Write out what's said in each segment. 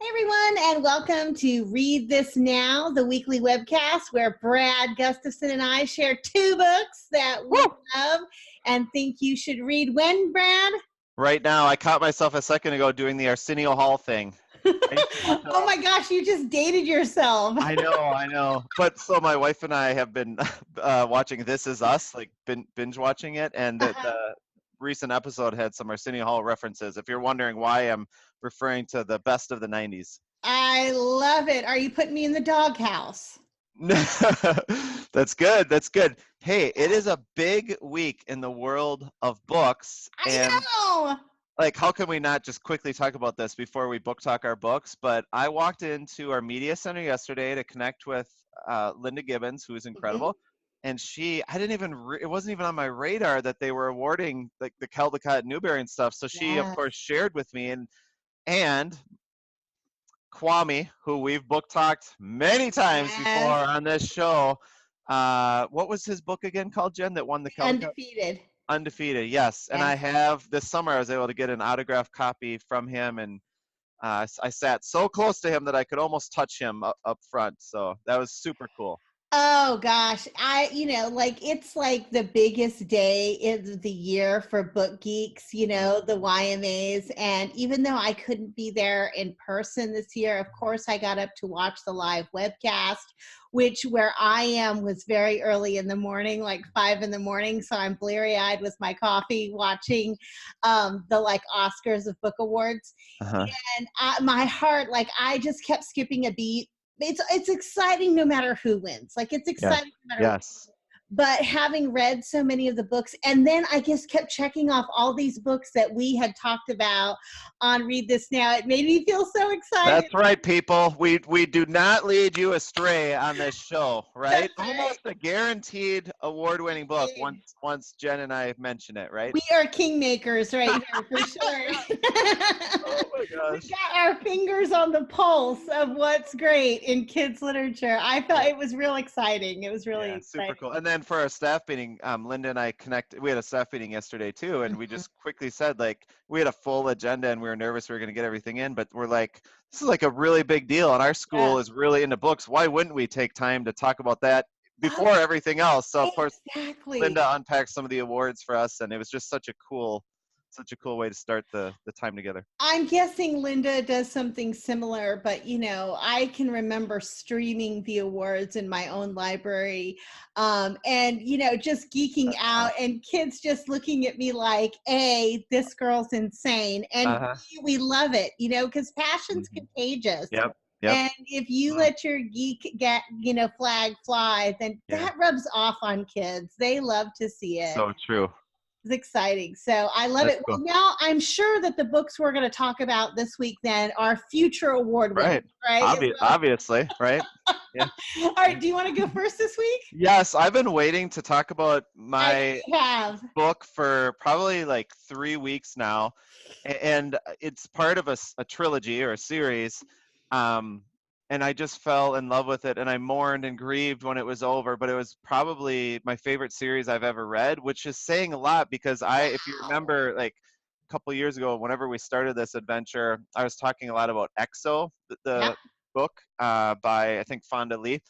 everyone, and welcome to Read This Now, the weekly webcast where Brad, Gustafson, and I share two books that we love and think you should read. When, Brad? Right now. I caught myself a second ago doing the Arsenio Hall thing. Oh my gosh, you just dated yourself. I know. But so my wife and I have been watching This Is Us, like binge watching it, and the recent episode had some Arsenio Hall references. If you're wondering why I'm referring to the best of the 90s. I love it. Are you putting me in the doghouse? That's good. That's good. Hey, it is a big week in the world of books. I know. Like, how can we not just quickly talk about this before we book talk our books? But I walked into our media center yesterday to connect with Linda Gibbons, who is incredible. And I didn't even, it wasn't even on my radar that they were awarding like the Caldecott Newbery and stuff. So she, of course, shared with me. And Kwame, who we've book talked many times before on this show. What was his book again called, Jen, that won the Caldecott? Undefeated, yes. And I have, this summer, I was able to get an autographed copy from him, and I sat so close to him that I could almost touch him up front. So that was super cool. Oh gosh, it's like the biggest day of the year for book geeks, the YMAs. And even though I couldn't be there in person this year, of course, I got up to watch the live webcast, which where I am was very early in the morning, like 5 a.m. So I'm bleary-eyed with my coffee watching the Oscars of book awards. And my heart, I just kept skipping a beat. It's exciting no matter who wins. It's exciting no matter who wins. But having read so many of the books, and then I just kept checking off all these books that we had talked about on Read This Now, it made me feel so excited. That's right, people. We do not lead you astray on this show, right? Almost a guaranteed award-winning book once Jen and I mention it, right? We are kingmakers right here for sure. Oh my gosh. We got our fingers on the pulse of what's great in kids literature. I felt it was real exciting. It was really exciting. Super cool. And then for our staff meeting, Linda and I we had a staff meeting yesterday too, and we just quickly said, we had a full agenda and we were nervous we were going to get everything in, but we're like, this is a really big deal, and our school is really into books. Why wouldn't we take time to talk about that before everything else? So of course, Linda unpacked some of the awards for us, and it was just such a cool way to start the time together. I'm guessing Linda does something similar, but I can remember streaming the awards in my own library, and just geeking out, and kids just looking at me like, A, this girl's insane, and B, we love it, because passion's contagious. Yep. And if you let your geek flag fly, then that rubs off on kids. They love to see it. So true. It's exciting. So I love it. Well, now I'm sure that the books we're going to talk about this week then are future award winners, right? Obviously, right? Yeah. All right. Do you want to go first this week? Yes, I've been waiting to talk about my book for probably 3 weeks now, and it's part of a trilogy or a series. And I just fell in love with it, and I mourned and grieved when it was over, but it was probably my favorite series I've ever read, which is saying a lot because if you remember, a couple years ago, whenever we started this adventure, I was talking a lot about EXO, the book by, I think, Fonda Lee.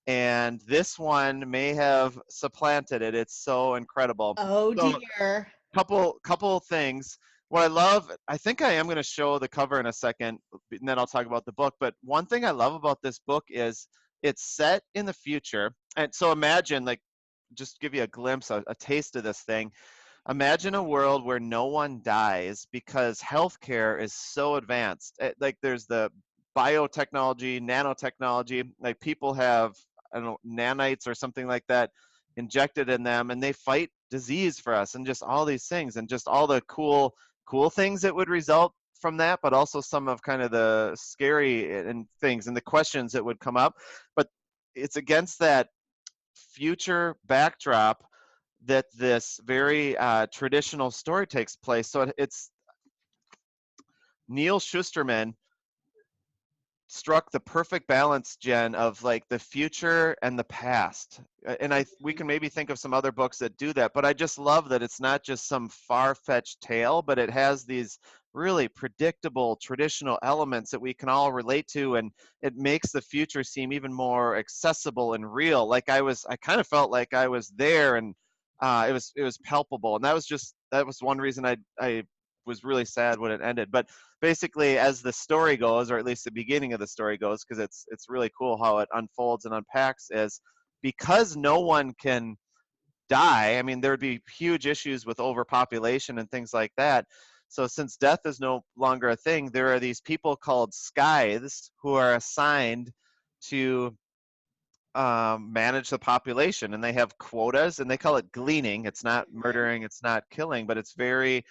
And this one may have supplanted it. It's so incredible. Oh, dear. Couple things. What I love, I think I am going to show the cover in a second, and then I'll talk about the book. But one thing I love about this book is it's set in the future. And so imagine, just give you a glimpse, a taste of this thing. Imagine a world where no one dies because healthcare is so advanced. There's the biotechnology, nanotechnology, people have, I don't know, nanites or something like that injected in them, and they fight disease for us, and just all these things, and just all the cool things that would result from that, but also some of kind of the scary and things and the questions that would come up. But it's against that future backdrop that this very traditional story takes place. So it's Neal Schusterman struck the perfect balance, Jen, of the future and the past. And we can maybe think of some other books that do that, but I just love that it's not just some far-fetched tale, but it has these really predictable traditional elements that we can all relate to, and it makes the future seem even more accessible and real. Like I kind of felt like I was there, and it was palpable, and that was one reason I was really sad when it ended. But basically, as the story goes, or at least the beginning of the story goes, because it's really cool how it unfolds and unpacks, is because no one can die. I mean, there would be huge issues with overpopulation and things like that. So since death is no longer a thing, there are these people called scythes who are assigned to manage the population, and they have quotas, and they call it gleaning. It's not murdering, it's not killing, but it's very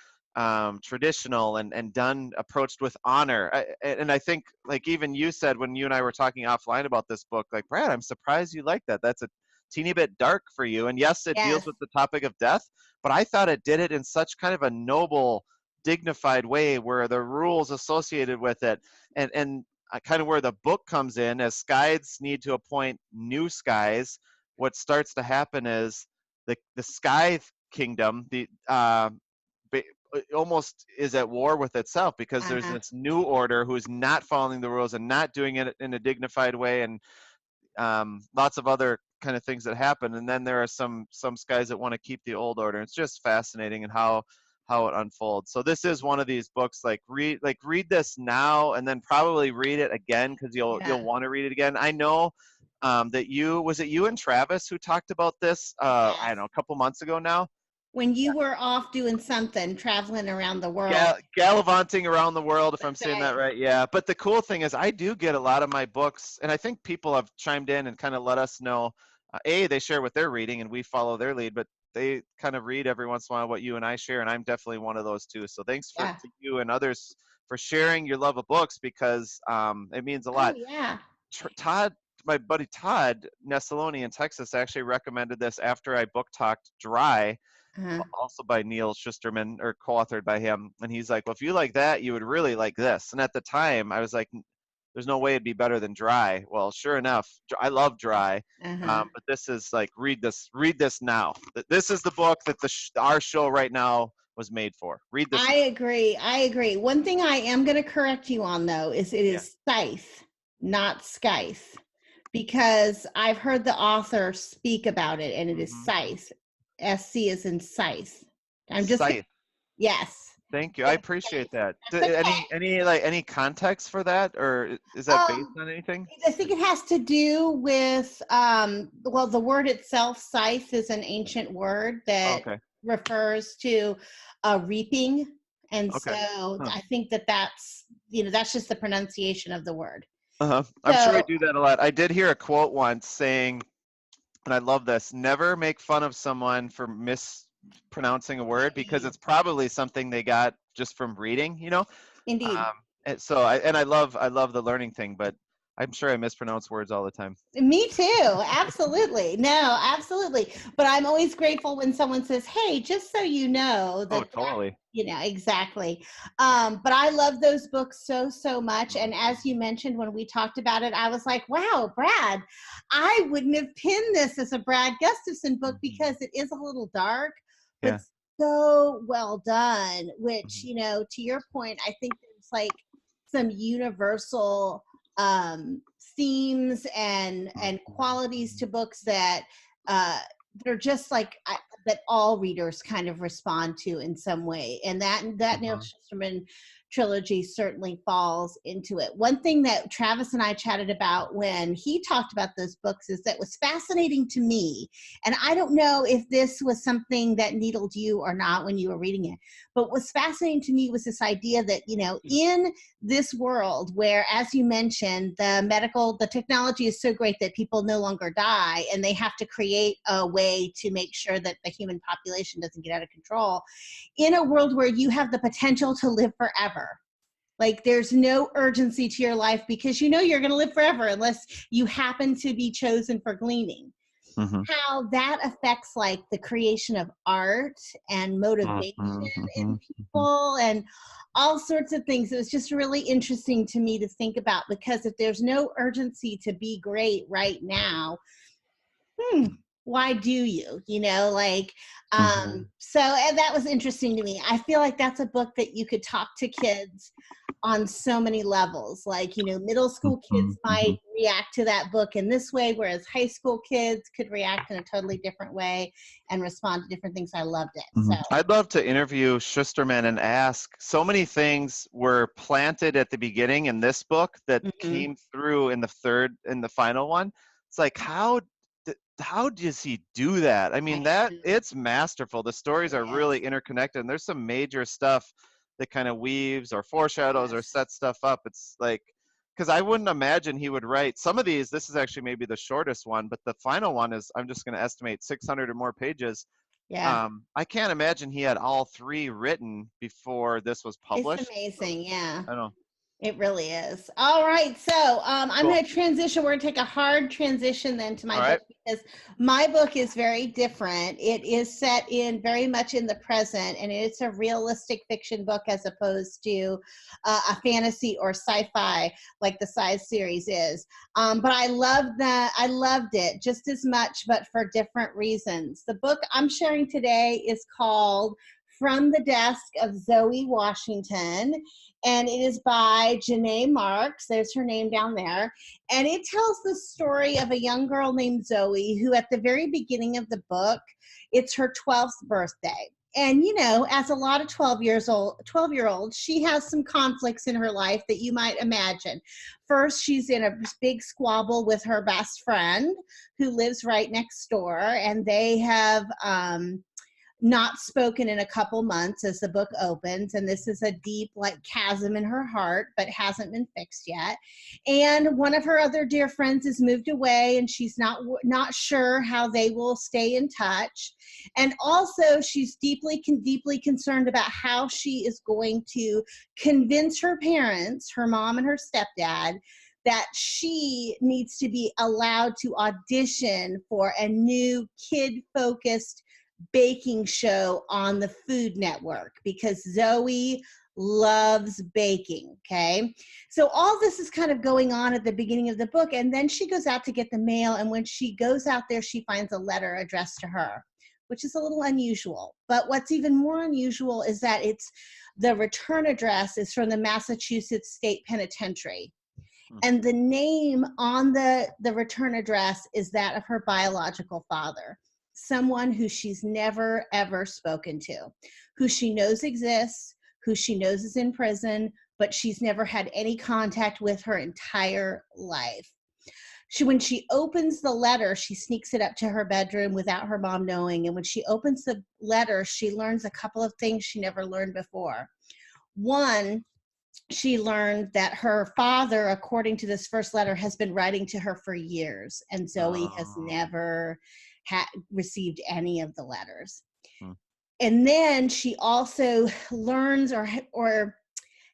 traditional and done approached with honor. And I think, like even you said when you and I were talking offline about this book, like, Brad, I'm surprised you like that. That's a teeny bit dark for you. And yes, it deals Yes. with the topic of death, but I thought it did it in such kind of a noble, dignified way where the rules associated with it and kind of where the book comes in, as Scythes need to appoint new Scythes. What starts to happen is the Scythe kingdom, almost is at war with itself, because there's Uh-huh. this new order who's not following the rules and not doing it in a dignified way, and lots of other kind of things that happen. And then there are some guys that want to keep the old order. It's just fascinating, and how it unfolds. So this is one of these books, read this now, and then probably read it again, because Yeah. you'll want to read it again. I know that you and Travis who talked about this I Yes. don't know, a couple months ago now. When you were off doing something, traveling around the world. Gallivanting around the world, if I'm That's saying that right. right. Yeah. But the cool thing is, I do get a lot of my books, and I think people have chimed in and kind of let us know. They share what they're reading, and we follow their lead, but they kind of read every once in a while what you and I share, and I'm definitely one of those too. So thanks Yeah. to you and others for sharing your love of books, because it means a Oh lot. yeah. Todd, my buddy Todd Nessaloni in Texas, actually recommended this after I book talked Dry, Uh-huh. also by Neal Schusterman, or co-authored by him. And he's like, well, if you like that, you would really like this. And at the time I was like, there's no way it'd be better than Dry. Well, sure enough, I love Dry. Uh-huh. But this is like, read this now. This is the book that our show right now was made for. Read this I now. agree. I agree. One thing I am going to correct you on, though, is it Yeah. is Scythe, not Scythe, because I've heard the author speak about it, and it is Mm-hmm. Scythe. SC is in Scythe. I'm just gonna, Scythe. yes. Thank you. I Yes, appreciate Scythe. that. That's okay. Any context for that, or is that based Um, on anything? I think it has to do with, well, the word itself, scythe, is an ancient word Oh, that okay. refers to reaping. And Okay. so Huh. I think that that's just the pronunciation of the word. Uh-huh. I'm sure I So, do that a lot. I did hear a quote once saying, and I love this, never make fun of someone for mispronouncing a word, because indeed, it's probably something they got just from reading. indeed. And so I love the learning thing, but I'm sure I mispronounce words all the time. Me too. Absolutely. No, absolutely. But I'm always grateful when someone says, "Hey, just so you know Oh, that," totally. exactly. But I love those books so, so much. And Mhm. as you mentioned, when we talked about it, I was like, wow, Brad, I wouldn't have pinned this as a Brad Gustafson book Mhm. because it is a little dark, but Yeah. so well done, which, Mhm. to your point, I think there's like some universal themes and qualities to books uh, that are just like that all readers kind of respond to in some way, and that Neal Mhm. Schusterman trilogy certainly falls into it. One thing that Travis and I chatted about when he talked about those books is that was fascinating to me, and I don't know if this was something that needled you or not when you were reading it, but what was fascinating to me was this idea that in this world where, as you mentioned, the technology is so great that people no longer die, and they have to create a way to make sure that the human population doesn't get out of control, in a world where you have the potential to live forever. Like there's no urgency to your life because you're going to live forever unless you happen to be chosen for gleaning. Mhm. How that affects like the creation of art and Mhm. motivation in Mhm. Mhm. people and all sorts of things. It was just really interesting to me to think about, because if there's no urgency to be great right now, hmm, why do you, you know, like, Mhm. so, and that was interesting to me. I feel like that's a book that you could talk to kids on so many levels. Like, you know, middle school kids Mhm. might Mhm. react to that book in this way, whereas high school kids could react in a totally different way and respond to different things. I loved it. So, Mhm. I'd love to interview Schusterman and ask. So many things were planted at the beginning in this book that mhm. came through in the final one. It's like how does he do that? I I mean, that know it's masterful. The stories it are is. really interconnected, and there's some major stuff that kind of weaves or foreshadows or Yes. sets stuff up. It's like because I wouldn't imagine he would write some of these. This is actually maybe the shortest one, but the final one is I'm just going to estimate 600 or more pages. Yeah. I can't imagine he had all three written before this was It's published. So amazing. Yeah. I don't know. It really is. All right. So I'm Cool. going to transition. We're going to take a hard transition then to my All book right. because my book is very different. It is set in very much in the present, and it's a realistic fiction book as opposed to a fantasy or sci-fi like the Scythe series is. But I loved that. I loved it just as much, but for different reasons. The book I'm sharing today is called From the Desk of Zoe Washington, and it is by Janae Marks. There's her name down there. And it tells the story of a young girl named Zoe who, at the very beginning of the book, it's her 12th birthday. And you know, as a lot of 12-year-olds, she has some conflicts in her life that you might imagine. First, she's in a big squabble with her best friend who lives right next door, and they have not spoken in a couple months as the book opens, and this is a deep like chasm in her heart but hasn't been fixed yet. And one of her other dear friends has moved away, and she's not sure how they will stay in touch. And also she's deeply concerned about how she is going to convince her parents, her mom and her stepdad, that she needs to be allowed to audition for a new kid focused baking show on the Food Network because Zoe loves baking. Okay. So all this is kind of going on at the beginning of the book. And then she goes out to get the mail. And when she goes out there, she finds a letter addressed to her, which is a little unusual. But what's even more unusual is that it's the return address is from the Massachusetts State Penitentiary. Hmm. And the name on the return address is that of her biological father, someone who she's never ever spoken to, who she knows exists, who she knows is in prison, but she's never had any contact with her entire life. When she opens the letter, she sneaks it up to her bedroom without her mom knowing. And when she opens the letter, she learns a couple of things she never learned before. One, she learned that her father, according to this first letter, has been writing to her for years, and Zoe has Oh. never received any of the letters. Hmm. And then she also learns or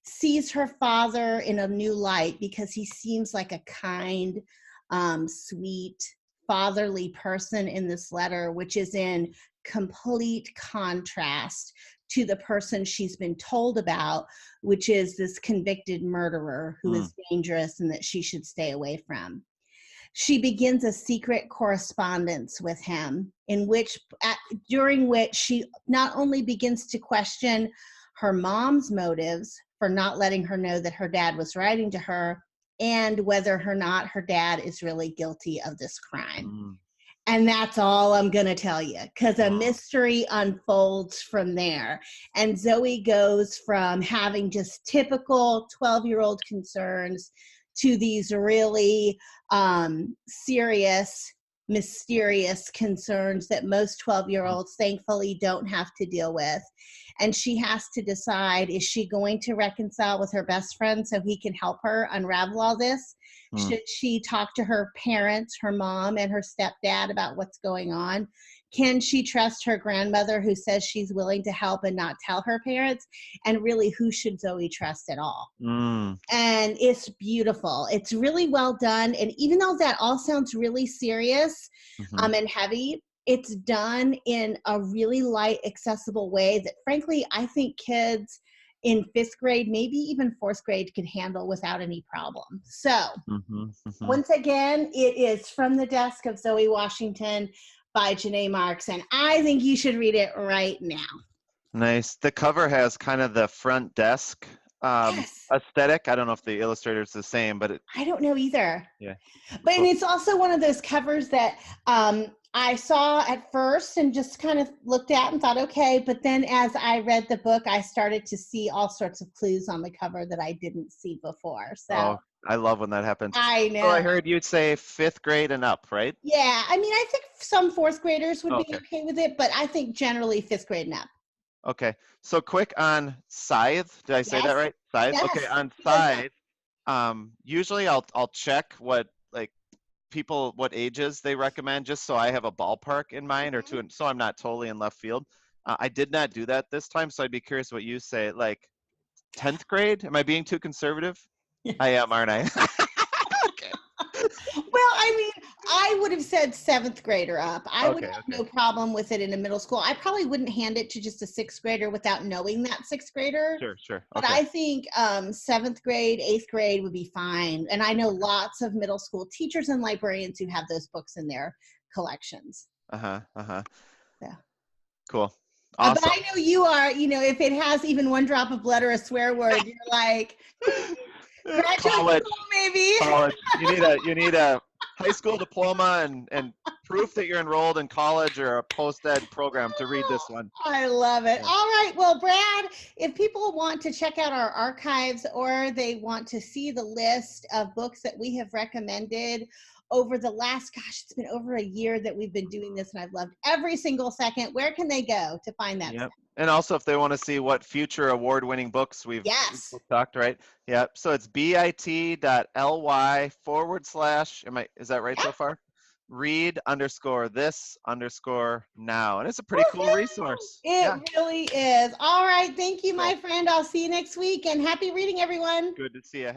sees her father in a new light because he seems like a kind, sweet, fatherly person in this letter, which is in complete contrast to the person she's been told about, which is this convicted murderer who Hmm. is dangerous and that she should stay away from. She begins a secret correspondence with him during which she not only begins to question her mom's motives for not letting her know that her dad was writing to her and whether or not her dad is really guilty of this crime. Hmm. And that's all I'm going to tell you because a Wow. mystery unfolds from there. And Zoe goes from having just typical 12-year-old concerns to these really serious, mysterious concerns that most 12-year-olds thankfully don't have to deal with. And she has to decide, is she going to reconcile with her best friend so he can help her unravel all this? Hmm. Should she talk to her parents, her mom and her stepdad about what's going on? Can she trust her grandmother who says she's willing to help and not tell her parents? And really, who should Zoe trust at all? Hmm. And it's beautiful. It's really well done. And even though that all sounds really serious Mhm. and heavy, it's done in a really light, accessible way that, frankly, I think kids in fifth grade, maybe even fourth grade, could handle without any problem. So, Mhm. Mhm. once again, it is From the Desk of Zoe Washington by Janae Marks, and I think you should read it right now. Nice. The cover has kind of the front desk Yes. aesthetic. I don't know if the illustrator's the same, but I don't know either. yeah. But Cool. and it's also one of those covers that I saw at first and just kind of looked at and thought, okay. But then as I read the book, I started to see all sorts of clues on the cover that I didn't see before. So Oh, I love when that happens. I So know. I heard you'd say 5th grade and up, right? Yeah. I mean, I think some fourth graders would be Okay. okay with it, but I think generally fifth grade and up. Okay. So quick on Scythe. Did I say that Yes. right? Scythe? Okay. Yes. On Yes. Scythe, usually I'll check what like people what ages they recommend just so I have a ballpark in mind or two, so I'm not totally in left field. I did not do that this time, so I'd be curious what you say. Like 10th grade? Am I being too conservative? I am, aren't I? Okay. Well, I mean, I would have said seventh grader up. I would Okay. have Okay. no problem with it in a middle school. I probably wouldn't hand it to just a sixth grader without knowing that sixth grader. Sure. Sure. But Okay. I think seventh grade, eighth grade would be fine. And I know lots of middle school teachers and librarians who have those books in their collections. Uh-huh. Uh-huh. Yeah. Cool. But Awesome. I know you are, if it has even one drop of blood or a swear word, you're like, graduate College. school, maybe. College. You need a high school diploma and proof that you're enrolled in college or a post-ed program to read this one. I love it. Yeah. All right. Well, Brad, if people want to check out our archives or they want to see the list of books that we have recommended over the last, gosh, it's been over a year that we've been doing this and I've loved every single second. Where can they go to find that Yep. stuff? And also if they want to see what future award-winning books we've Yes. talked, right? Yep. So it's bit.ly/, is that right so Yep. far? read_this_now. And it's a pretty cool resource. Yeah. It really is. All right. Thank you, Cool. my friend. I'll see you next week and happy reading, everyone. Good to see you.